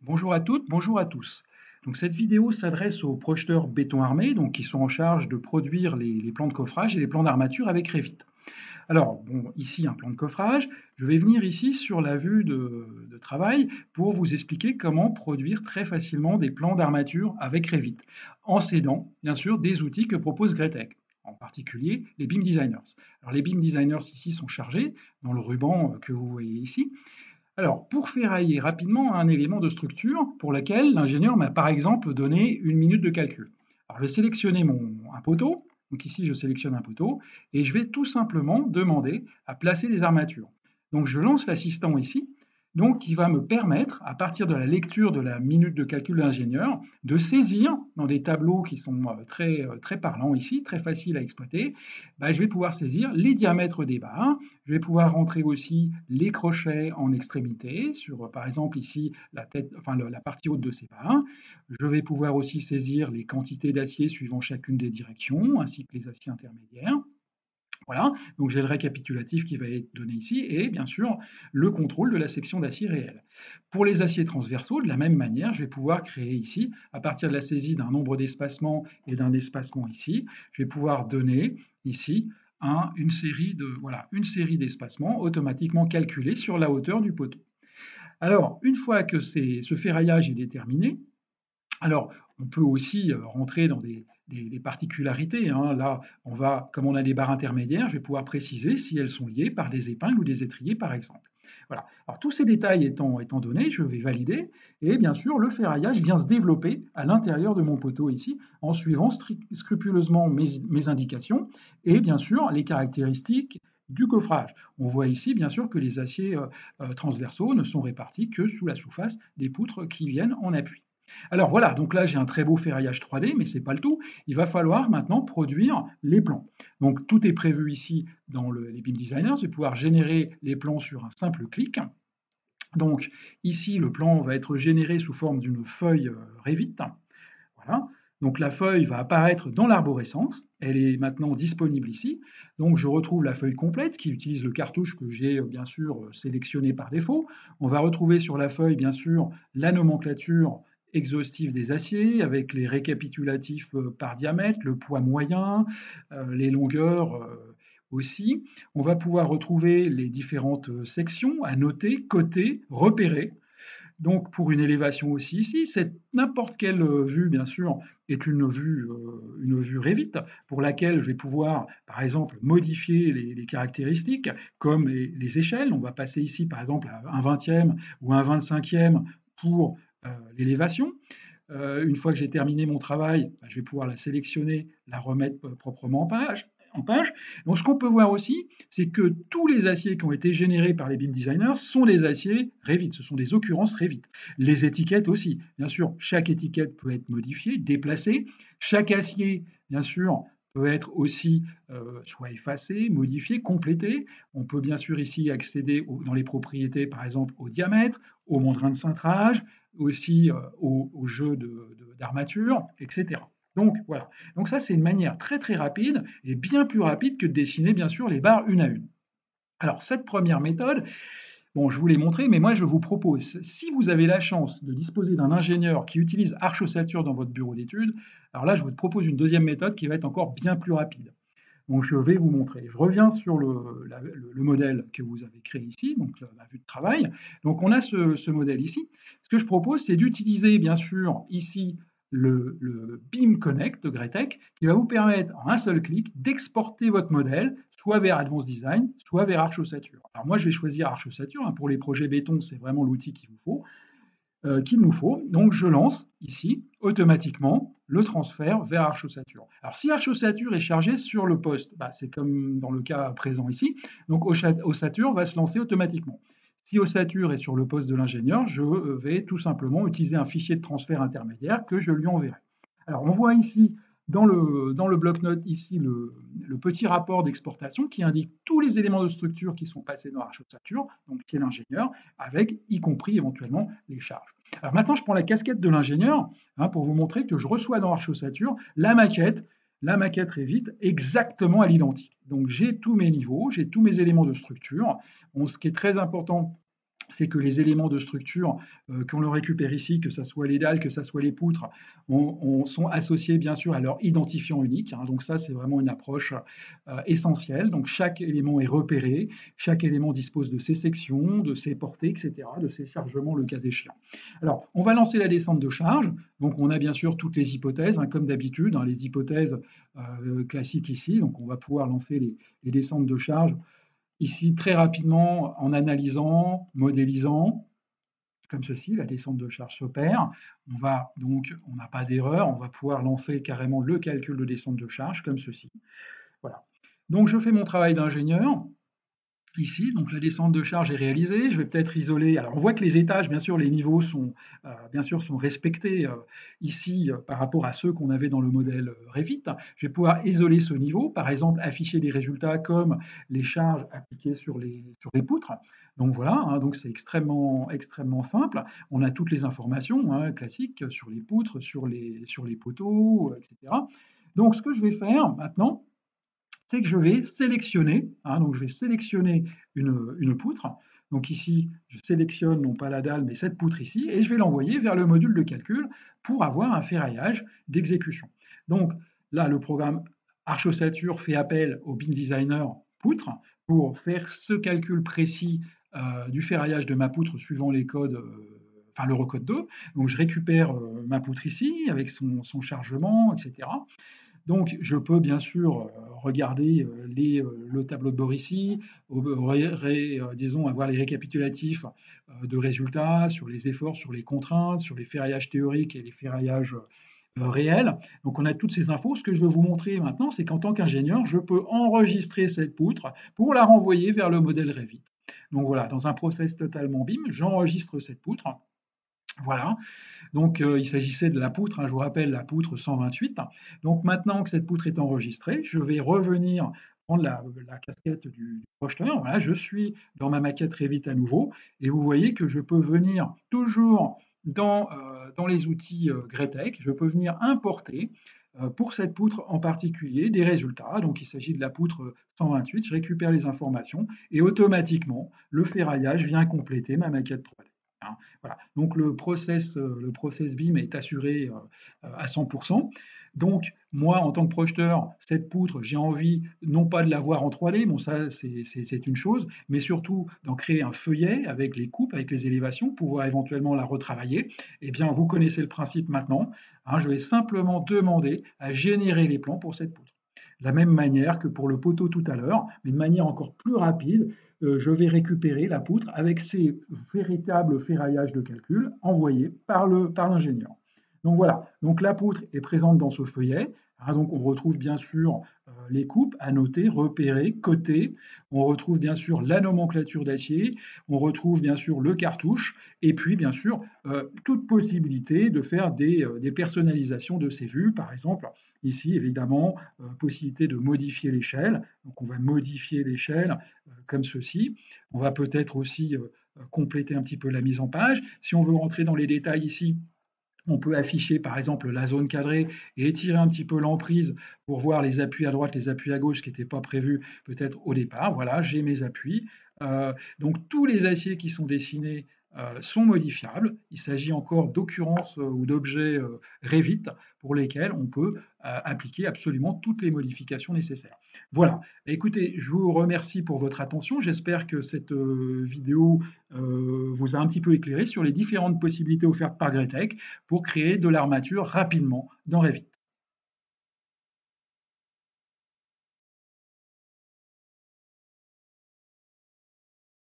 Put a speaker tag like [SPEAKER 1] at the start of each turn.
[SPEAKER 1] Bonjour à toutes, bonjour à tous. Donc cette vidéo s'adresse aux projeteurs béton armé, donc qui sont en charge de produire les plans de coffrage et les plans d'armature avec Revit. Alors, bon, ici un plan de coffrage. Je vais venir ici sur la vue de travail pour vous expliquer comment produire très facilement des plans d'armature avec Revit, en s'aidant bien sûr des outils que propose Gretec, en particulier les BIM Designers. Alors les BIM Designers ici sont chargés dans le ruban que vous voyez ici. Alors, pour ferrailler rapidement un élément de structure pour lequel l'ingénieur m'a par exemple donné une minute de calcul. Alors, je vais sélectionner un poteau. Donc ici, je sélectionne un poteau et je vais tout simplement demander à placer des armatures. Donc, je lance l'assistant ici, donc qui va me permettre, à partir de la lecture de la minute de calcul de l'ingénieur, de saisir dans des tableaux qui sont très parlants ici, très faciles à exploiter. Je vais pouvoir saisir les diamètres des barres. Je vais pouvoir rentrer aussi les crochets en extrémité sur, par exemple, ici, la tête, enfin, la partie haute de ces barres. Je vais pouvoir aussi saisir les quantités d'acier suivant chacune des directions, ainsi que les aciers intermédiaires. Voilà, donc j'ai le récapitulatif qui va être donné ici et bien sûr le contrôle de la section d'acier réel. Pour les aciers transversaux, de la même manière, je vais pouvoir créer ici, à partir de la saisie d'un nombre d'espacements et d'un espacement ici, je vais pouvoir donner ici une série d'espacements automatiquement calculés sur la hauteur du poteau. Alors, une fois que ce ferraillage est déterminé, alors, on peut aussi rentrer dans des particularités, hein. Là, comme on a des barres intermédiaires, je vais pouvoir préciser si elles sont liées par des épingles ou des étriers, par exemple. Voilà. Alors, tous ces détails étant donnés, je vais valider. Et bien sûr, le ferraillage vient se développer à l'intérieur de mon poteau ici, en suivant scrupuleusement mes indications et bien sûr les caractéristiques du coffrage. On voit ici, bien sûr, que les aciers transversaux ne sont répartis que sous la surface des poutres qui viennent en appui. Alors voilà, donc là j'ai un très beau ferraillage 3D, mais ce n'est pas le tout. Il va falloir maintenant produire les plans. Donc tout est prévu ici dans les BIM Designers. Je vais pouvoir générer les plans sur un simple clic. Donc ici, le plan va être généré sous forme d'une feuille Revit. Voilà. Donc la feuille va apparaître dans l'arborescence. Elle est maintenant disponible ici. Donc je retrouve la feuille complète qui utilise le cartouche que j'ai bien sûr sélectionné par défaut. On va retrouver sur la feuille bien sûr la nomenclature exhaustive des aciers avec les récapitulatifs par diamètre, le poids moyen, les longueurs aussi. On va pouvoir retrouver les différentes sections à noter, coter, repérer. Donc pour une élévation aussi ici, c'est n'importe quelle vue, bien sûr, est une vue Revit pour laquelle je vais pouvoir, par exemple, modifier les caractéristiques comme les échelles. On va passer ici, par exemple, à un 20e ou un 25e pour l'élévation. Une fois que j'ai terminé mon travail, je vais pouvoir la sélectionner, la remettre proprement en page. Donc, ce qu'on peut voir aussi, c'est que tous les aciers qui ont été générés par les BIM designers sont des aciers Revit, ce sont des occurrences Revit. Les étiquettes aussi, bien sûr, chaque étiquette peut être modifiée, déplacée. Chaque acier, bien sûr, peut être aussi soit effacé, modifié, complété. On peut bien sûr ici accéder dans les propriétés, par exemple, au diamètre, au mandrin de cintrage, aussi au jeu d'armature, etc. Donc voilà. Donc ça, c'est une manière très très rapide et bien plus rapide que de dessiner bien sûr les barres une à une. Alors cette première méthode, bon, je vous l'ai montré, mais moi je vous propose, si vous avez la chance de disposer d'un ingénieur qui utilise Arch-Ossature dans votre bureau d'études, alors là je vous propose une deuxième méthode qui va être encore bien plus rapide. Donc je vais vous montrer. Je reviens sur le modèle que vous avez créé ici, donc la vue de travail. Donc on a ce modèle ici. Ce que je propose, c'est d'utiliser bien sûr ici le BIM Connect de Gretec, qui va vous permettre en un seul clic d'exporter votre modèle, soit vers Advanced Design, soit vers Arch Ossature. Alors moi, je vais choisir Arch Ossature, hein. Pour les projets béton, c'est vraiment l'outil qu'il nous faut. Donc je lance ici automatiquement le transfert vers Arch Ossature. Alors si Arch Ossature est chargé sur le poste, c'est comme dans le cas présent ici, donc Ossature va se lancer automatiquement. Si Ossature est sur le poste de l'ingénieur, je vais tout simplement utiliser un fichier de transfert intermédiaire que je lui enverrai. Alors on voit ici dans le bloc-notes ici le petit rapport d'exportation qui indique tous les éléments de structure qui sont passés dans Arch Ossature, donc qui est l'ingénieur, avec y compris éventuellement les charges. Alors maintenant, je prends la casquette de l'ingénieur, hein, pour vous montrer que je reçois dans Arch Ossature la maquette Revit exactement à l'identique. Donc j'ai tous mes niveaux, j'ai tous mes éléments de structure. Bon, ce qui est très important, c'est que les éléments de structure qu'on le récupère ici, que ce soit les dalles, que ce soit les poutres, sont associés bien sûr à leur identifiant unique. Hein. Donc ça, c'est vraiment une approche essentielle. Donc chaque élément est repéré, chaque élément dispose de ses sections, de ses portées, etc., de ses chargements le cas échéant. Alors, on va lancer la descente de charge. Donc on a bien sûr toutes les hypothèses, hein, comme d'habitude, hein, les hypothèses classiques ici. Donc on va pouvoir lancer les descentes de charge ici très rapidement en analysant, modélisant, comme ceci, la descente de charge s'opère. On n'a pas d'erreur, on va pouvoir lancer carrément le calcul de descente de charge, comme ceci. Voilà. Donc je fais mon travail d'ingénieur, ici, donc la descente de charge est réalisée. Je vais peut-être isoler. Alors on voit que les étages, bien sûr, les niveaux sont bien sûr sont respectés ici par rapport à ceux qu'on avait dans le modèle Revit. Je vais pouvoir isoler ce niveau, par exemple afficher des résultats comme les charges appliquées sur les poutres. Donc voilà, hein, donc c'est extrêmement simple. On a toutes les informations hein, classiques sur les poutres, sur les poteaux, etc. Donc ce que je vais faire maintenant, c'est que je vais sélectionner, hein, donc je vais sélectionner une poutre. Donc ici, je sélectionne non pas la dalle, mais cette poutre ici, et je vais l'envoyer vers le module de calcul pour avoir un ferraillage d'exécution. Donc là, le programme Archossature fait appel au BIM Designer poutre pour faire ce calcul précis du ferraillage de ma poutre suivant les codes, enfin le recode 2. Donc je récupère ma poutre ici avec son chargement, etc. Donc, je peux bien sûr regarder le tableau de bord ici, disons avoir les récapitulatifs de résultats sur les efforts, sur les contraintes, sur les ferraillages théoriques et les ferraillages réels. Donc, on a toutes ces infos. Ce que je veux vous montrer maintenant, c'est qu'en tant qu'ingénieur, je peux enregistrer cette poutre pour la renvoyer vers le modèle Revit. Donc voilà, dans un process totalement BIM, j'enregistre cette poutre. Voilà, donc il s'agissait de la poutre, hein, je vous rappelle la poutre 128. Donc maintenant que cette poutre est enregistrée, je vais revenir prendre la casquette du projeteur. Voilà, je suis dans ma maquette Revit à nouveau et vous voyez que je peux venir toujours dans les outils Gretec, je peux venir importer pour cette poutre en particulier des résultats. Donc il s'agit de la poutre 128, je récupère les informations et automatiquement le ferraillage vient compléter ma maquette 3D. Hein. Voilà. Donc le process BIM est assuré à 100%. Donc moi, en tant que projeteur, cette poutre, j'ai envie non pas de la voir en 3D, bon ça c'est une chose, mais surtout d'en créer un feuillet avec les coupes, avec les élévations, pour pouvoir éventuellement la retravailler. Eh bien, vous connaissez le principe maintenant. Hein, je vais simplement demander à générer les plans pour cette poutre. De la même manière que pour le poteau tout à l'heure, mais de manière encore plus rapide, je vais récupérer la poutre avec ses véritables ferraillages de calcul envoyés par l'ingénieur. Donc voilà, donc la poutre est présente dans ce feuillet. Hein, donc on retrouve bien sûr les coupes à noter, repérer, coter. On retrouve bien sûr la nomenclature d'acier. On retrouve bien sûr le cartouche. Et puis bien sûr toute possibilité de faire des personnalisations de ces vues. Par exemple, ici évidemment, possibilité de modifier l'échelle. Donc on va modifier l'échelle comme ceci. On va peut-être aussi compléter un petit peu la mise en page. Si on veut rentrer dans les détails ici, on peut afficher par exemple la zone cadrée et étirer un petit peu l'emprise pour voir les appuis à droite, les appuis à gauche, ce qui n'était pas prévu peut-être au départ. Voilà, j'ai mes appuis. Donc tous les aciers qui sont dessinés sont modifiables. Il s'agit encore d'occurrences ou d'objets Revit pour lesquels on peut appliquer absolument toutes les modifications nécessaires. Voilà, écoutez, je vous remercie pour votre attention. J'espère que cette vidéo vous a un petit peu éclairé sur les différentes possibilités offertes par Gretec pour créer de l'armature rapidement dans Revit.